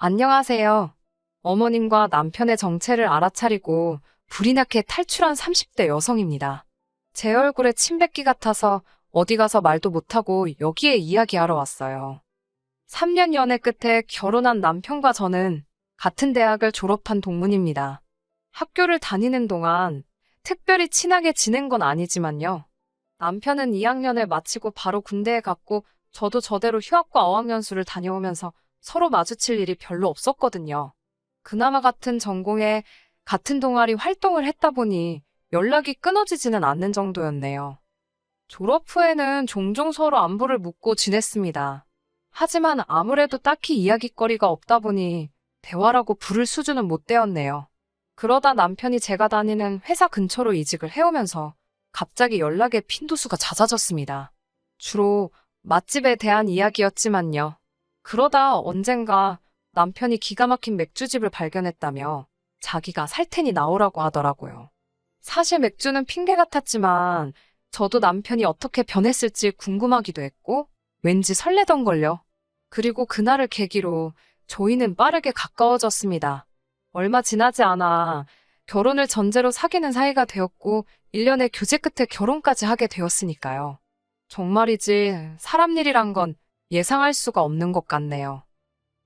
안녕하세요. 어머님과 남편의 정체를 알아차리고 불이 나게 탈출한 30대 여성입니다. 제 얼굴에 침뱉기 같아서 어디 가서 말도 못하고 여기에 이야기하러 왔어요. 3년 연애 끝에 결혼한 남편과 저는 같은 대학을 졸업한 동문입니다. 학교를 다니는 동안 특별히 친하게 지낸 건 아니지만요. 남편은 2학년을 마치고 바로 군대에 갔고 저도 저대로 휴학과 어학연수를 다녀오면서 서로 마주칠 일이 별로 없었거든요. 그나마 같은 전공에 같은 동아리 활동을 했다 보니 연락이 끊어지지는 않는 정도였네요. 졸업 후에는 종종 서로 안부를 묻고 지냈습니다. 하지만 아무래도 딱히 이야깃거리가 없다 보니 대화라고 부를 수준은 못 되었네요. 그러다 남편이 제가 다니는 회사 근처로 이직을 해오면서 갑자기 연락의 빈도수가 잦아졌습니다. 주로 맛집에 대한 이야기였지만요. 그러다 언젠가 남편이 기가 막힌 맥주집을 발견했다며 자기가 살 테니 나오라고 하더라고요. 사실 맥주는 핑계 같았지만 저도 남편이 어떻게 변했을지 궁금하기도 했고 왠지 설레던걸요. 그리고 그날을 계기로 저희는 빠르게 가까워졌습니다. 얼마 지나지 않아 결혼을 전제로 사귀는 사이가 되었고 1년의 교제 끝에 결혼까지 하게 되었으니까요. 정말이지 사람 일이란 건 예상할 수가 없는 것 같네요.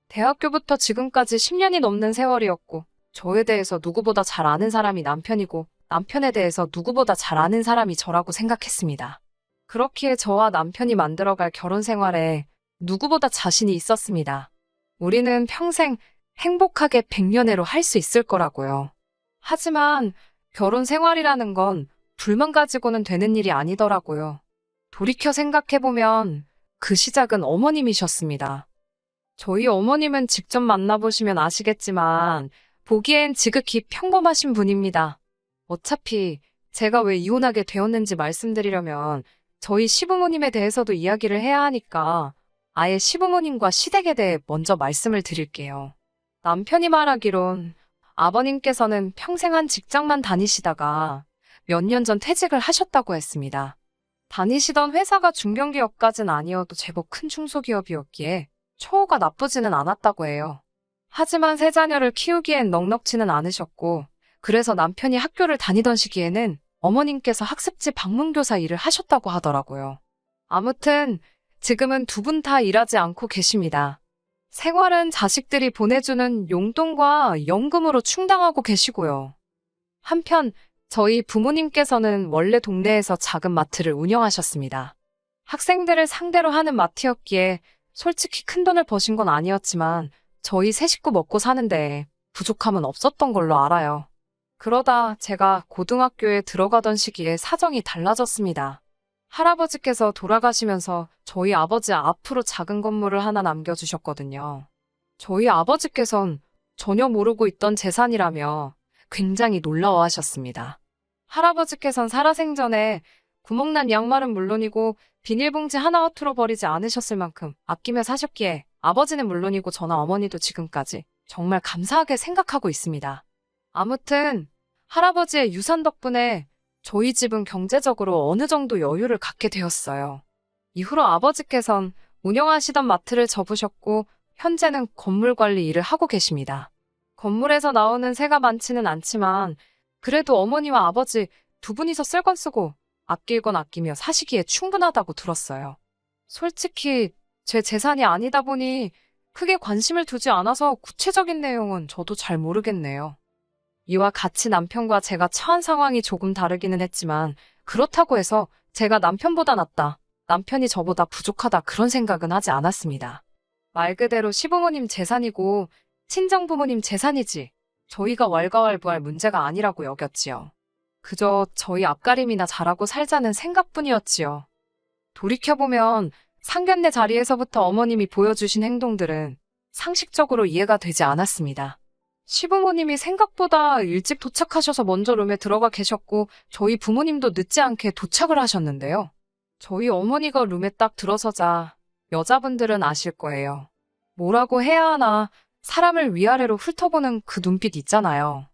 대학교부터 지금까지 10년이 넘는 세월이었고 저에 대해서 누구보다 잘 아는 사람이 남편이고 남편에 대해서 누구보다 잘 아는 사람이 저라고 생각했습니다. 그렇기에 저와 남편이 만들어갈 결혼 생활에 누구보다 자신이 있었습니다. 우리는 평생 행복하게 백년해로 할 수 있을 거라고요. 하지만 결혼 생활이라는 건 둘만 가지고는 되는 일이 아니더라고요. 돌이켜 생각해보면 그 시작은 어머님이셨습니다. 저희 어머님은 직접 만나보시면 아시겠지만 보기엔 지극히 평범하신 분입니다. 어차피 제가 왜 이혼하게 되었는지 말씀드리려면 저희 시부모님에 대해서도 이야기를 해야 하니까 아예 시부모님과 시댁에 대해 먼저 말씀을 드릴게요. 남편이 말하기론 아버님께서는 평생 한 직장만 다니시다가 몇 년 전 퇴직을 하셨다고 했습니다. 다니시던 회사가 중견기업까진 아니어도 제법 큰 중소기업이었기에 처우가 나쁘지는 않았다고 해요. 하지만 세 자녀를 키우기엔 넉넉지는 않으셨고 그래서 남편이 학교를 다니던 시기에는 어머님께서 학습지 방문교사 일을 하셨다고 하더라고요. 아무튼 지금은 두 분 다 일하지 않고 계십니다. 생활은 자식들이 보내주는 용돈과 연금으로 충당하고 계시고요. 한편 저희 부모님께서는 원래 동네에서 작은 마트를 운영하셨습니다. 학생들을 상대로 하는 마트였기에 솔직히 큰 돈을 버신 건 아니었지만 저희 세 식구 먹고 사는데 부족함은 없었던 걸로 알아요. 그러다 제가 고등학교에 들어가던 시기에 사정이 달라졌습니다. 할아버지께서 돌아가시면서 저희 아버지 앞으로 작은 건물을 하나 남겨주셨거든요. 저희 아버지께선 전혀 모르고 있던 재산이라며 굉장히 놀라워하셨습니다. 할아버지께선 살아생전에 구멍난 양말은 물론이고 비닐봉지 하나 허투루 버리지 않으셨을 만큼 아끼며 사셨기에 아버지는 물론이고 저나 어머니도 지금까지 정말 감사하게 생각하고 있습니다. 아무튼 할아버지의 유산 덕분에 저희 집은 경제적으로 어느 정도 여유를 갖게 되었어요. 이후로 아버지께선 운영하시던 마트를 접으셨고 현재는 건물 관리 일을 하고 계십니다. 건물에서 나오는 세가 많지는 않지만 그래도 어머니와 아버지 두 분이서 쓸 건 쓰고 아낄 건 아끼며 사시기에 충분하다고 들었어요. 솔직히 제 재산이 아니다 보니 크게 관심을 두지 않아서 구체적인 내용은 저도 잘 모르겠네요. 이와 같이 남편과 제가 처한 상황이 조금 다르기는 했지만 그렇다고 해서 제가 남편보다 낫다, 남편이 저보다 부족하다 그런 생각은 하지 않았습니다. 말 그대로 시부모님 재산이고 친정부모님 재산이지 저희가 왈가왈부할 문제가 아니라고 여겼지요. 그저 저희 앞가림이나 잘하고 살자는 생각뿐이었지요. 돌이켜보면 상견례 자리에서부터 어머님이 보여주신 행동들은 상식적으로 이해가 되지 않았습니다. 시부모님이 생각보다 일찍 도착하셔서 먼저 룸에 들어가 계셨고 저희 부모님도 늦지 않게 도착을 하셨는데요. 저희 어머니가 룸에 딱 들어서자 여자분들은 아실 거예요. 뭐라고 해야 하나 사람을 위아래로 훑어보는 그 눈빛 있잖아요.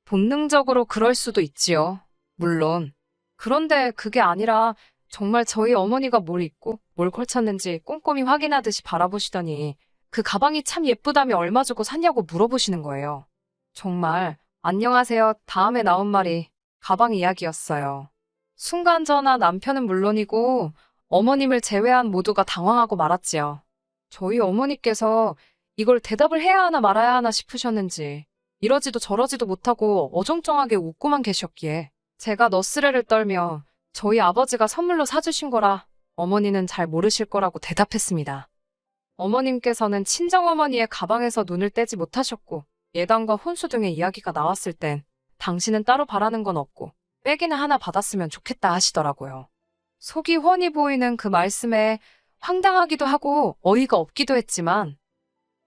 본능적으로 그럴 수도 있지요. 물론. 그런데 그게 아니라 정말 저희 어머니가 뭘 입고 뭘 걸쳤는지 꼼꼼히 확인하듯이 바라보시더니 그 가방이 참 예쁘다며 얼마 주고 샀냐고 물어보시는 거예요. 정말 안녕하세요 다음에 나온 말이 가방 이야기였어요. 순간 저나 남편은 물론이고 어머님을 제외한 모두가 당황하고 말았지요. 저희 어머니께서 이걸 대답을 해야 하나 말아야 하나 싶으셨는지 이러지도 저러지도 못하고 어정쩡하게 웃고만 계셨기에 제가 너스레를 떨며 저희 아버지가 선물로 사주신 거라 어머니는 잘 모르실 거라고 대답했습니다. 어머님께서는 친정어머니의 가방에서 눈을 떼지 못하셨고 예단과 혼수 등의 이야기가 나왔을 땐 당신은 따로 바라는 건 없고 빼기는 하나 받았으면 좋겠다 하시더라고요. 속이 훤히 보이는 그 말씀에 황당하기도 하고 어이가 없기도 했지만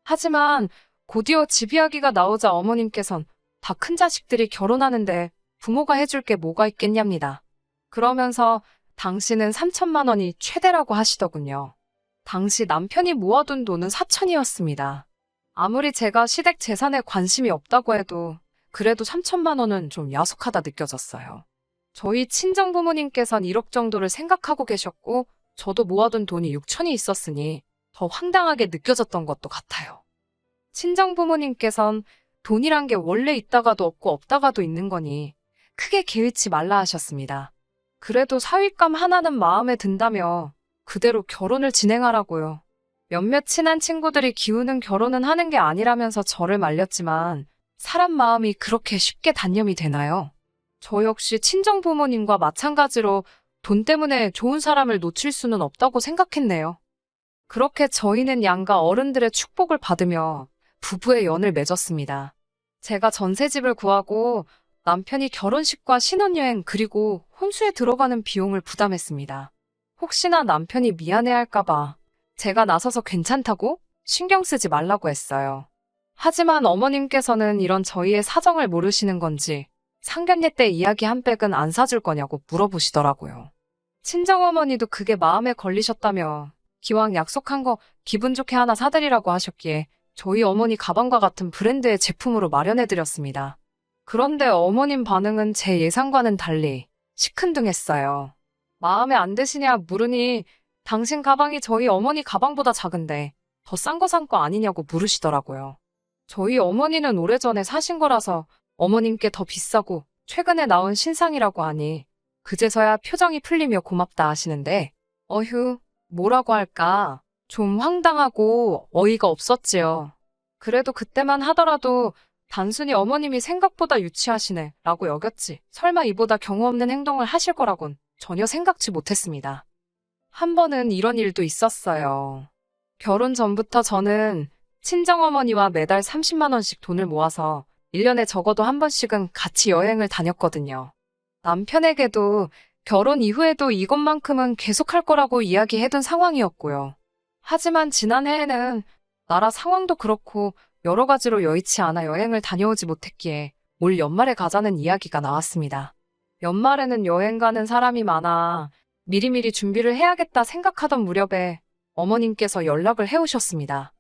하지만 곧이어 집 이야기가 나오자 어머님께선 다 큰 자식들이 결혼하는데 부모가 해줄 게 뭐가 있겠냐입니다. 그러면서 당신은 3천만 원이 최대라고 하시더군요. 당시 남편이 모아둔 돈은 4천이었습니다. 아무리 제가 시댁 재산에 관심이 없다고 해도 그래도 3천만 원은 좀 야속하다 느껴졌어요. 저희 친정부모님께선 1억 정도를 생각하고 계셨고 저도 모아둔 돈이 6천이 있었으니 더 황당하게 느껴졌던 것도 같아요. 친정부모님께선 돈이란 게 원래 있다가도 없고 없다가도 있는 거니 크게 개의치 말라 하셨습니다. 그래도 사윗감 하나는 마음에 든다며 그대로 결혼을 진행하라고요. 몇몇 친한 친구들이 기우는 결혼은 하는 게 아니라면서 저를 말렸지만 사람 마음이 그렇게 쉽게 단념이 되나요? 저 역시 친정부모님과 마찬가지로 돈 때문에 좋은 사람을 놓칠 수는 없다고 생각했네요. 그렇게 저희는 양가 어른들의 축복을 받으며 부부의 연을 맺었습니다. 제가 전셋집을 구하고 남편이 결혼식과 신혼여행 그리고 혼수에 들어가는 비용을 부담했습니다. 혹시나 남편이 미안해할까봐 제가 나서서 괜찮다고 신경 쓰지 말라고 했어요. 하지만 어머님께서는 이런 저희의 사정을 모르시는 건지 상견례 때 이야기 한 백은 안 사줄 거냐고 물어보시더라고요. 친정어머니도 그게 마음에 걸리셨다며 기왕 약속한 거 기분 좋게 하나 사드리라고 하셨기에 저희 어머니 가방과 같은 브랜드의 제품으로 마련해드렸습니다. 그런데 어머님 반응은 제 예상과는 달리 시큰둥했어요. 마음에 안 드시냐 물으니 당신 가방이 저희 어머니 가방보다 작은데 더 싼 거 산 거 아니냐고 물으시더라고요. 저희 어머니는 오래전에 사신 거라서 어머님께 더 비싸고 최근에 나온 신상이라고 하니 그제서야 표정이 풀리며 고맙다 하시는데 어휴 뭐라고 할까 좀 황당하고 어이가 없었지요. 그래도 그때만 하더라도 단순히 어머님이 생각보다 유치하시네 라고 여겼지 설마 이보다 경우 없는 행동을 하실 거라곤 전혀 생각지 못했습니다. 한 번은 이런 일도 있었어요. 결혼 전부터 저는 친정어머니와 매달 30만 원씩 돈을 모아서 1년에 적어도 한 번씩은 같이 여행을 다녔거든요. 남편에게도 결혼 이후에도 이것만큼은 계속할 거라고 이야기해둔 상황이었고요. 하지만 지난해에는 나라 상황도 그렇고 여러 가지로 여의치 않아 여행을 다녀오지 못했기에 올 연말에 가자는 이야기가 나왔습니다. 연말에는 여행 가는 사람이 많아 미리미리 준비를 해야겠다 생각하던 무렵에 어머님께서 연락을 해오셨습니다.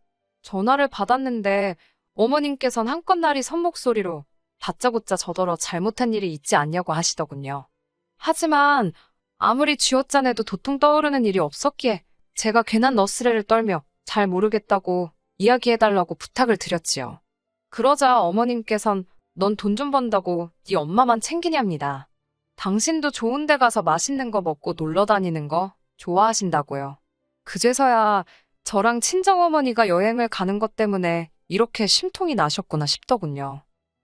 전화를 받았는데 어머님께선 한껏날이 선 목소리로 다짜고짜 저더러 잘못한 일이 있지 않냐고 하시더군요. 하지만 아무리 쥐어짜내도 도통 떠오르는 일이 없었기에 제가 괜한 너스레를 떨며 잘 모르겠다고 이야기해달라고 부탁을 드렸지요. 그러자 어머님께선 넌 돈 좀 번다고 네 엄마만 챙기냐입니다. 당신도 좋은 데 가서 맛있는 거 먹고 놀러 다니는 거 좋아하신다고요. 그제서야 저랑 친정어머니가 여행을 가는 것 때문에 이렇게 심통이 나셨구나 싶더군요.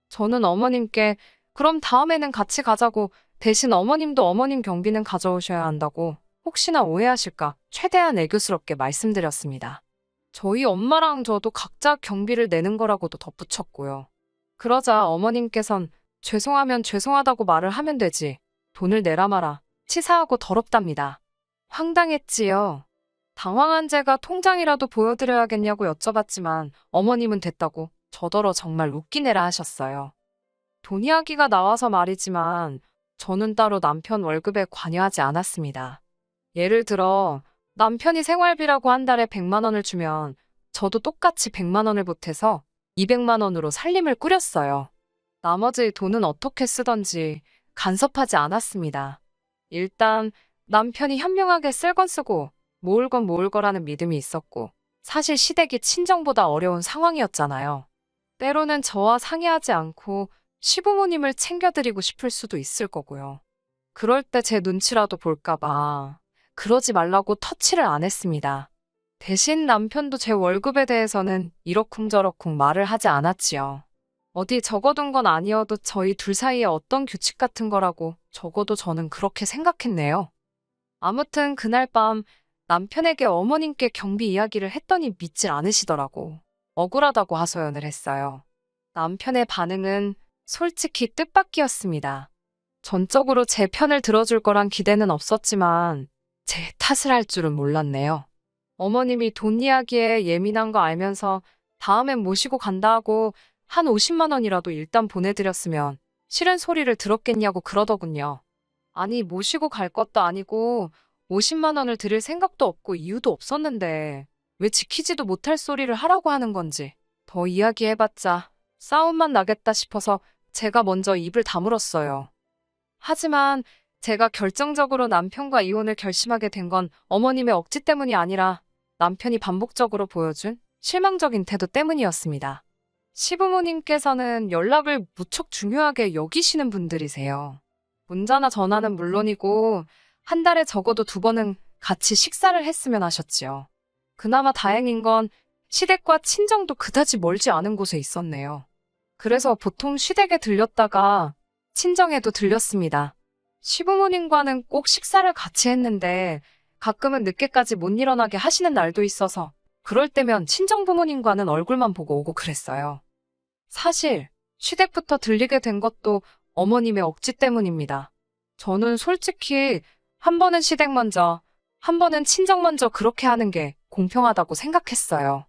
저는 어머님께 그럼 다음에는 같이 가자고 대신 어머님도 어머님 경비는 가져오셔야 한다고 혹시나 오해하실까 최대한 애교스럽게 말씀드렸습니다. 저희 엄마랑 저도 각자 경비를 내는 거라고도 덧붙였고요. 그러자 어머님께선 죄송하면 죄송하다고 말을 하면 되지. 돈을 내라 마라. 치사하고 더럽답니다. 황당했지요. 당황한 제가 통장이라도 보여드려야겠냐고 여쭤봤지만 어머님은 됐다고 저더러 정말 웃기네라 하셨어요. 돈 이야기가 나와서 말이지만 저는 따로 남편 월급에 관여하지 않았습니다. 예를 들어 남편이 생활비라고 한 달에 100만 원을 주면 저도 똑같이 100만 원을 보태서 200만 원으로 살림을 꾸렸어요. 나머지 돈은 어떻게 쓰던지 간섭하지 않았습니다. 일단 남편이 현명하게 쓸 건 쓰고 모을 건 모을 거라는 믿음이 있었고 사실 시댁이 친정보다 어려운 상황이었잖아요. 때로는 저와 상의하지 않고 시부모님을 챙겨드리고 싶을 수도 있을 거고요. 그럴 때 제 눈치라도 볼까봐 그러지 말라고 터치를 안 했습니다. 대신 남편도 제 월급에 대해서는 이러쿵저러쿵 말을 하지 않았지요. 어디 적어둔 건 아니어도 저희 둘 사이에 어떤 규칙 같은 거라고 적어도 저는 그렇게 생각했네요. 아무튼 그날 밤 남편에게 어머님께 경비 이야기를 했더니 믿질 않으시더라고. 억울하다고 하소연을 했어요. 남편의 반응은 솔직히 뜻밖이었습니다. 전적으로 제 편을 들어줄 거란 기대는 없었지만 제 탓을 할 줄은 몰랐네요. 어머님이 돈 이야기에 예민한 거 알면서 다음엔 모시고 간다 하고 한 50만 원이라도 일단 보내드렸으면 싫은 소리를 들었겠냐고 그러더군요. 아니, 모시고 갈 것도 아니고 50만 원을 드릴 생각도 없고 이유도 없었는데 왜 지키지도 못할 소리를 하라고 하는 건지 더 이야기해봤자 싸움만 나겠다 싶어서 제가 먼저 입을 다물었어요. 하지만 제가 결정적으로 남편과 이혼을 결심하게 된 건 어머님의 억지 때문이 아니라 남편이 반복적으로 보여준 실망적인 태도 때문이었습니다. 시부모님께서는 연락을 무척 중요하게 여기시는 분들이세요. 문자나 전화는 물론이고 한 달에 적어도 2번은 같이 식사를 했으면 하셨지요. 그나마 다행인 건 시댁과 친정도 그다지 멀지 않은 곳에 있었네요. 그래서 보통 시댁에 들렸다가 친정에도 들렸습니다. 시부모님과는 꼭 식사를 같이 했는데 가끔은 늦게까지 못 일어나게 하시는 날도 있어서 그럴 때면 친정 부모님과는 얼굴만 보고 오고 그랬어요. 사실 시댁부터 들리게 된 것도 어머님의 억지 때문입니다. 저는 솔직히 한 번은 시댁 먼저, 한 번은 친정 먼저 그렇게 하는 게 공평하다고 생각했어요.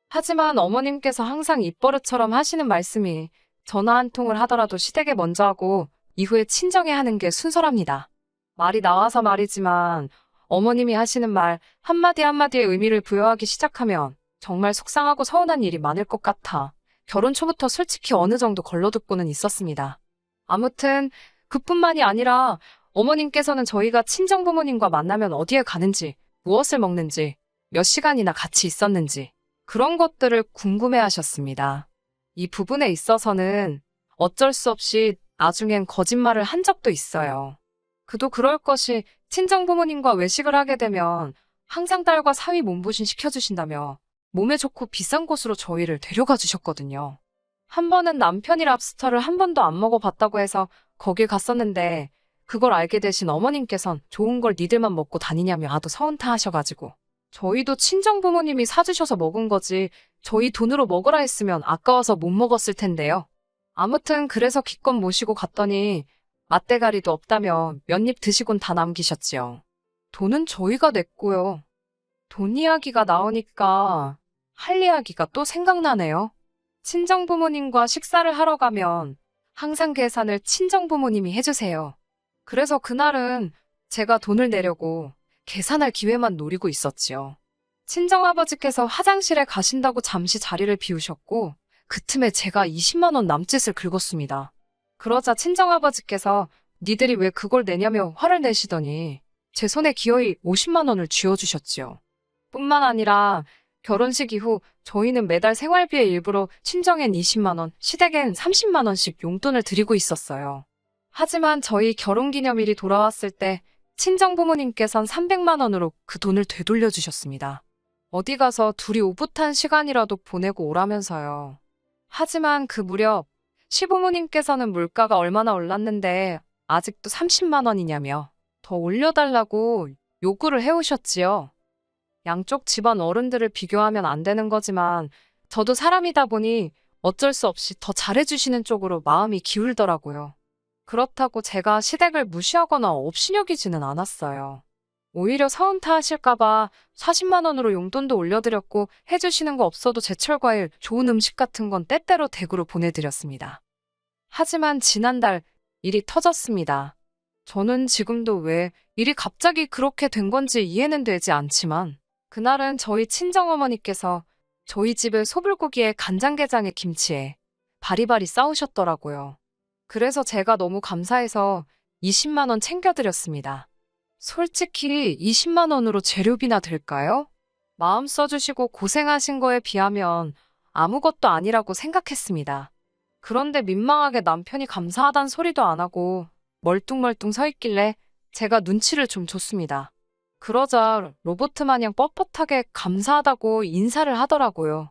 하지만 어머님께서 항상 입버릇처럼 하시는 말씀이 전화 한 통을 하더라도 시댁에 먼저 하고 이후에 친정에 하는 게 순서랍니다. 말이 나와서 말이지만 어머님이 하시는 말 한마디 한마디에 의미를 부여하기 시작하면 정말 속상하고 서운한 일이 많을 것 같아 결혼 초부터 솔직히 어느 정도 걸러듣고는 있었습니다. 아무튼 그뿐만이 아니라 어머님께서는 저희가 친정 부모님과 만나면 어디에 가는지, 무엇을 먹는지, 몇 시간이나 같이 있었는지 그런 것들을 궁금해하셨습니다. 이 부분에 있어서는 어쩔 수 없이 나중엔 거짓말을 한 적도 있어요. 그도 그럴 것이 친정 부모님과 외식을 하게 되면 항상 딸과 사위 몸보신 시켜주신다며 몸에 좋고 비싼 곳으로 저희를 데려가 주셨거든요. 한 번은 남편이 랍스터를 한 번도 안 먹어봤다고 해서 거길 갔었는데 그걸 알게 되신 어머님께선 좋은 걸 니들만 먹고 다니냐며 하도 서운타 하셔가지고 저희도 친정 부모님이 사주셔서 먹은 거지 저희 돈으로 먹으라 했으면 아까워서 못 먹었을 텐데요. 아무튼 그래서 기껏 모시고 갔더니 맛대가리도 없다며 몇 입 드시곤 다 남기셨지요. 돈은 저희가 냈고요. 돈 이야기가 나오니까 할 이야기가 또 생각나네요. 친정부모님과 식사를 하러 가면 항상 계산을 친정부모님이 해주세요. 그래서 그날은 제가 돈을 내려고 계산할 기회만 노리고 있었지요. 친정아버지께서 화장실에 가신다고 잠시 자리를 비우셨고 그 틈에 제가 20만 원 남짓을 긁었습니다. 그러자 친정아버지께서 니들이 왜 그걸 내냐며 화를 내시더니 제 손에 기어이 50만 원을 쥐어주셨지요. 뿐만 아니라 결혼식 이후 저희는 매달 생활비의 일부로 친정엔 20만 원, 시댁엔 30만 원씩 용돈을 드리고 있었어요. 하지만 저희 결혼기념일이 돌아왔을 때 친정 부모님께선 300만 원으로 그 돈을 되돌려 주셨습니다. 어디 가서 둘이 오붓한 시간이라도 보내고 오라면서요. 하지만 그 무렵 시부모님께서는 물가가 얼마나 올랐는데 아직도 30만 원이냐며 더 올려달라고 요구를 해오셨지요. 양쪽 집안 어른들을 비교하면 안 되는 거지만 저도 사람이다 보니 어쩔 수 없이 더 잘해주시는 쪽으로 마음이 기울더라고요. 그렇다고 제가 시댁을 무시하거나 업신여기지는 않았어요. 오히려 서운타 하실까봐 40만 원으로 용돈도 올려드렸고 해주시는 거 없어도 제철 과일, 좋은 음식 같은 건 때때로 댁으로 보내드렸습니다. 하지만 지난달 일이 터졌습니다. 저는 지금도 왜 일이 갑자기 그렇게 된 건지 이해는 되지 않지만 그날은 저희 친정어머니께서 저희 집을 소불고기에 간장게장에 김치에 바리바리 싸우셨더라고요. 그래서 제가 너무 감사해서 20만 원 챙겨드렸습니다. 솔직히 20만 원으로 재료비나 될까요? 마음 써주시고 고생하신 거에 비하면 아무것도 아니라고 생각했습니다. 그런데 민망하게 남편이 감사하단 소리도 안 하고 멀뚱멀뚱 서 있길래 제가 눈치를 좀 줬습니다. 그러자 로봇 마냥 뻣뻣하게 감사하다고 인사를 하더라고요.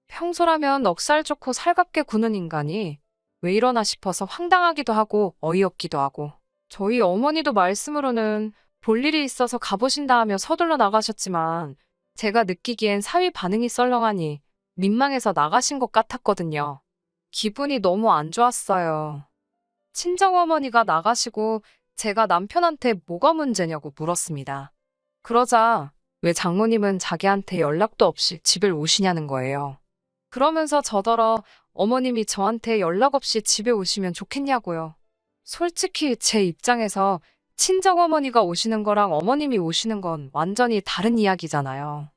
평소라면 넉살 좋고 살갑게 구는 인간이 왜 이러나 싶어서 황당하기도 하고 어이없기도 하고, 저희 어머니도 말씀으로는 볼 일이 있어서 가보신다 하며 서둘러 나가셨지만 제가 느끼기엔 사위 반응이 썰렁하니 민망해서 나가신 것 같았거든요. 기분이 너무 안 좋았어요. 친정어머니가 나가시고 제가 남편한테 뭐가 문제냐고 물었습니다. 그러자 왜 장모님은 자기한테 연락도 없이 집을 오시냐는 거예요. 그러면서 저더러 어머님이 저한테 연락 없이 집에 오시면 좋겠냐고요. 솔직히 제 입장에서 친정어머니가 오시는 거랑 어머님이 오시는 건 완전히 다른 이야기잖아요.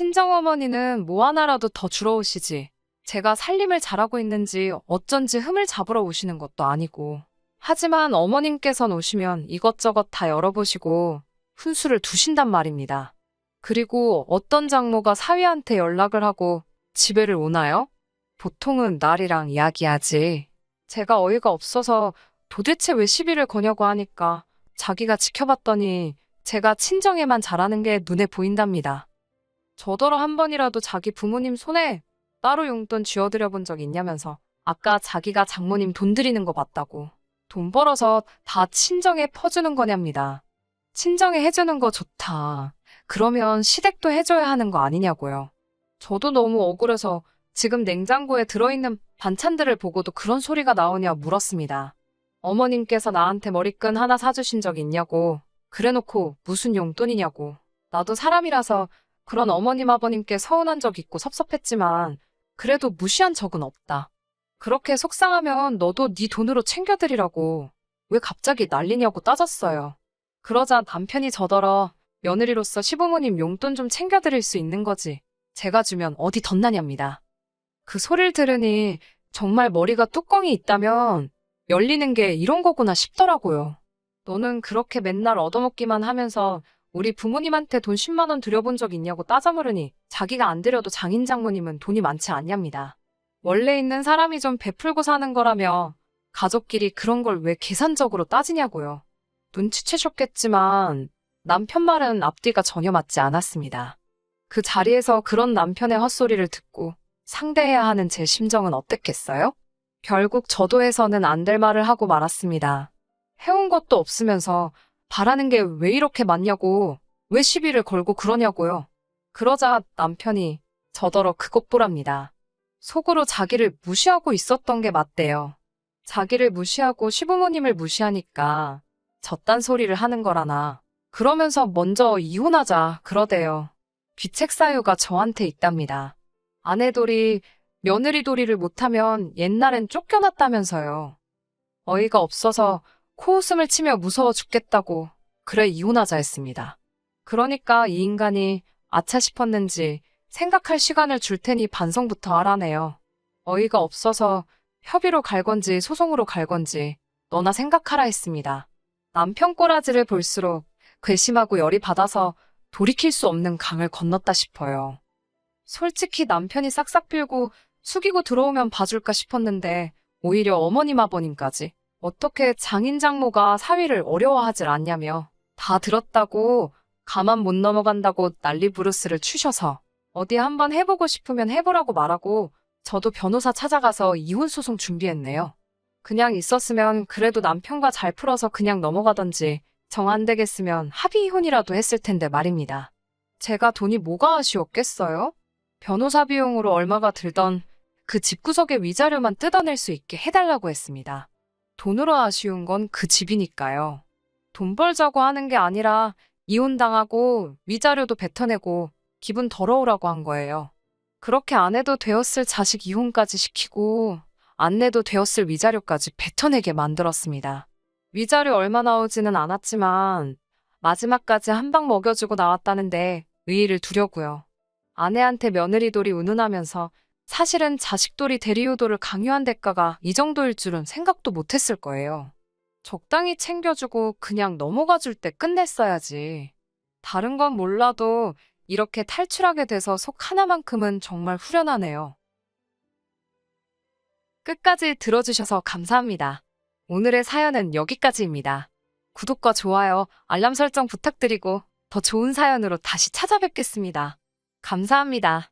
친정어머니는 뭐 하나라도 더 주러 오시지. 제가 살림을 잘하고 있는지 어쩐지 흠을 잡으러 오시는 것도 아니고. 하지만 어머님께선 오시면 이것저것 다 열어보시고 훈수를 두신단 말입니다. 그리고 어떤 장모가 사위한테 연락을 하고 집에를 오나요? 보통은 날이랑 이야기하지. 제가 어이가 없어서 도대체 왜 시비를 거냐고 하니까 자기가 지켜봤더니 제가 친정에만 잘하는 게 눈에 보인답니다. 저더러 한 번이라도 자기 부모님 손에 따로 용돈 쥐어드려 본 적 있냐면서 아까 자기가 장모님 돈 드리는 거 봤다고. 돈 벌어서 다 친정에 퍼주는 거냐입니다. 친정에 해주는 거 좋다. 그러면 시댁도 해줘야 하는 거 아니냐고요. 저도 너무 억울해서 지금 냉장고에 들어있는 반찬들을 보고도 그런 소리가 나오냐 물었습니다. 어머님께서 나한테 머리끈 하나 사주신 적 있냐고. 그래놓고 무슨 용돈이냐고. 나도 사람이라서 그런 어머님 아버님께 서운한 적 있고 섭섭했지만 그래도 무시한 적은 없다. 그렇게 속상하면 너도 네 돈으로 챙겨드리라고. 왜 갑자기 난리냐고 따졌어요. 그러자 남편이 저더러 며느리로서 시부모님 용돈 좀 챙겨드릴 수 있는 거지. 제가 주면 어디 덧나냐입니다. 그 소리를 들으니 정말 머리가 뚜껑이 있다면 열리는 게 이런 거구나 싶더라고요. 너는 그렇게 맨날 얻어먹기만 하면서 우리 부모님한테 돈 10만 원 드려본 적 있냐고 따져 물으니 자기가 안 드려도 장인 장모님은 돈이 많지 않냐입니다. 원래 있는 사람이 좀 베풀고 사는 거라며 가족끼리 그런 걸 왜 계산적으로 따지냐고요. 눈치채셨겠지만 남편 말은 앞뒤가 전혀 맞지 않았습니다. 그 자리에서 그런 남편의 헛소리를 듣고 상대해야 하는 제 심정은 어땠겠어요? 결국 저도 해서는 안 될 말을 하고 말았습니다. 해온 것도 없으면서 바라는 게 왜 이렇게 많냐고, 왜 시비를 걸고 그러냐고요. 그러자 남편이 저더러 그것 보랍니다. 속으로 자기를 무시하고 있었던 게 맞대요. 자기를 무시하고 시부모님을 무시하니까 저딴 소리를 하는 거라나. 그러면서 먼저 이혼하자 그러대요. 귀책 사유가 저한테 있답니다. 아내돌이 며느리 도리를 못하면 옛날엔 쫓겨났다면서요. 어이가 없어서 코웃음을 치며 무서워 죽겠다고 그래 이혼하자 했습니다. 그러니까 이 인간이 아차 싶었는지 생각할 시간을 줄 테니 반성부터 하라네요. 어이가 없어서 협의로 갈 건지 소송으로 갈 건지 너나 생각하라 했습니다. 남편 꼬라지를 볼수록 괘씸하고 열이 받아서 돌이킬 수 없는 강을 건넜다 싶어요. 솔직히 남편이 싹싹 빌고 숙이고 들어오면 봐줄까 싶었는데 오히려 어머님 아버님까지 어떻게 장인 장모가 사위를 어려워하질 않냐며 다 들었다고 가만 못 넘어간다고 난리 부르스를 추셔서 어디 한번 해보고 싶으면 해보라고 말하고 저도 변호사 찾아가서 이혼소송 준비했네요. 그냥 있었으면 그래도 남편과 잘 풀어서 그냥 넘어가던지 정 안 되겠으면 합의 이혼이라도 했을 텐데 말입니다. 제가 돈이 뭐가 아쉬웠겠어요? 변호사 비용으로 얼마가 들던 그 집구석의 위자료만 뜯어낼 수 있게 해달라고 했습니다. 돈으로 아쉬운 건 그 집이니까요. 돈 벌자고 하는 게 아니라 이혼당하고 위자료도 뱉어내고 기분 더러우라고 한 거예요. 그렇게 안 해도 되었을 자식 이혼까지 시키고 안 내도 되었을 위자료까지 뱉어내게 만들었습니다. 위자료 얼마 나오지는 않았지만 마지막까지 한 방 먹여주고 나왔다는데 의의를 두려고요. 아내한테 며느리돌이 운운하면서 사실은 자식돌이 대리효도를 강요한 대가가 이 정도일 줄은 생각도 못했을 거예요. 적당히 챙겨주고 그냥 넘어가 줄 때 끝냈어야지. 다른 건 몰라도 이렇게 탈출하게 돼서 속 하나만큼은 정말 후련하네요. 끝까지 들어주셔서 감사합니다. 오늘의 사연은 여기까지입니다. 구독과 좋아요, 알람 설정 부탁드리고 더 좋은 사연으로 다시 찾아뵙겠습니다. 감사합니다.